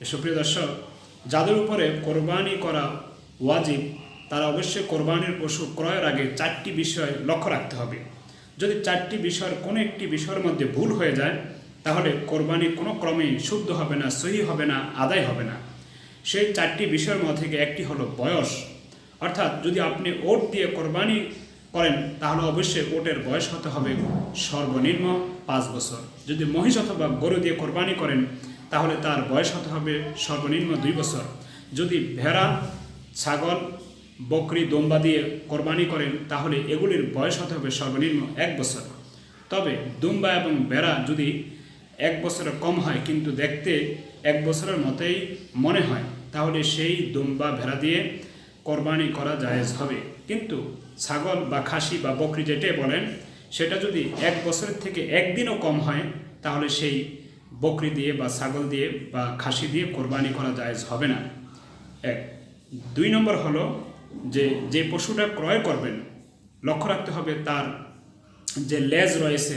সুপ্রিয় দর্শক, যাদের উপরে কোরবানি করা ওয়াজিব তারা অবশ্যই কোরবানির পশু ক্রয়ের আগে 4টি বিষয় লক্ষ্য রাখতে হবে। যদি 4টি বিষয়ের কোনো একটি বিষয়ের মধ্যে ভুল হয়ে যায় তাহলে কোরবানি কোনো ক্রমেই শুদ্ধ হবে না, সহি হবে না, আদায় হবে না। সেই 4টি বিষয়ের মধ্যে থেকে একটি হলো বয়স। অর্থাৎ যদি আপনি ওট দিয়ে কোরবানি করেন তাহলে অবশ্যই ওটের বয়স হতে হবে সর্বনিম্ন 5 বছর। যদি মহিষ অথবা গরু দিয়ে কোরবানি করেন তাহলে তার বয়স হতে হবে সর্বনিম্ন 2 বছর। যদি ভেড়া, ছাগল, বকরি, দোম্বা দিয়ে কোরবানি করেন তাহলে এগুলির বয়স হতে হবে সর্বনিম্ন 1 বছর। তবে দুম্বা এবং ভেড়া যদি 1 বছরের কম হয় কিন্তু দেখতে 1 বছরের মতোই মনে হয় তাহলে সেই দুম্বা ভেড়া দিয়ে কোরবানি করা জায়েজ হবে। কিন্তু ছাগল বা খাসি বা বকরি যেটাই বলেন সেটা যদি 1 বছরের থেকে একদিনও কম হয় তাহলে সেই বকরি দিয়ে বা ছাগল দিয়ে বা খাসি দিয়ে কোরবানি করা জায়েজ হবে না। 2 নম্বর হলো যে পশুটা ক্রয় করবেন লক্ষ্য রাখতে হবে তার যে লেজ রয়েছে,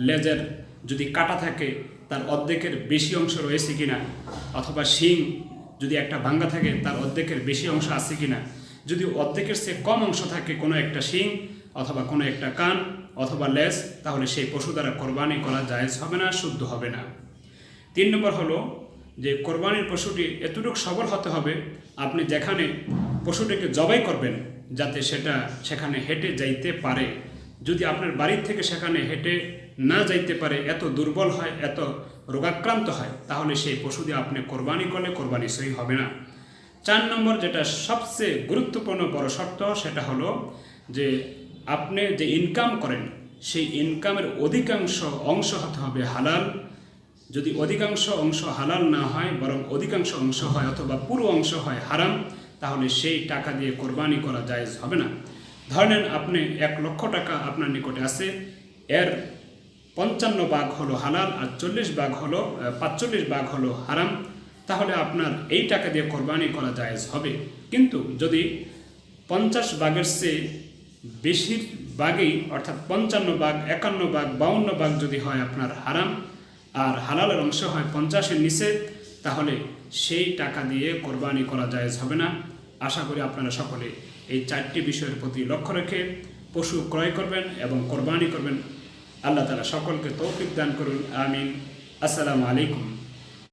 লেজের যদি কাটা থাকে তার অর্ধেকের বেশি অংশ রয়েছে কিনা, অথবা শিং যদি একটা ভাঙ্গা থাকে তার অর্ধেকের বেশি অংশ আছে কিনা। যদি অর্ধেকের চেয়ে কম অংশ থাকে কোনো একটা শিং অথবা কোনো একটা কান অথবা লেজ তাহলে সেই পশু দ্বারা কোরবানি করা জায়েজ হবে না, শুদ্ধ হবে না। 3 নম্বর হলো যে কোরবানির পশুটি এতটুকু সবল হতে হবে আপনি যেখানে পশুটিকে জবাই করবেন যাতে সেখানে হেঁটে যাইতে পারে। যদি আপনার বাড়ির থেকে সেখানে হেঁটে না যাইতে পারে, এত দুর্বল হয়, এত রোগাক্রান্ত হয় তাহলে সেই পশু দিয়ে আপনি কোরবানি করলে কোরবানি সহি হবে না। 4 নম্বর যেটা সবচেয়ে গুরুত্বপূর্ণ বড় শর্ত সেটা হলো যে আপনি যে ইনকাম করেন সেই ইনকামের অধিকাংশ অংশ হতে হবে হালাল। যদি অধিকাংশ অংশ হালাল না হয় বরং অধিকাংশ অংশ হয় অথবা পুরো অংশ হয় হারাম তাহলে সেই টাকা দিয়ে কোরবানি করা জায়েজ হবে না। ধরে নেন আপনি 1 লক্ষ টাকা আপনার নিকটে আছে, এর 55 ভাগ হলো হালাল আর 45 ভাগ হলো হারাম, তাহলে আপনার এই টাকা দিয়ে কোরবানি করা জায়েজ হবে। কিন্তু যদি 50 ভাগের চেয়ে বেশির ভাগই অর্থাৎ 55 ভাগ, 51 ভাগ, 52 ভাগ যদি হয় আপনার হারাম আর হালালের অংশ হয় 50-এর নিচে তাহলে সেই টাকা দিয়ে কোরবানি করা জায়েজ হবে না। আশা করি আপনারা সকলে এই 4টি বিষয়ের প্রতি লক্ষ্য রেখে পশু ক্রয় করবেন এবং কোরবানি করবেন। আল্লাহ তাআলা সকলকে তৌফিক দান করুন, আমিন। আসসালামু আলাইকুম।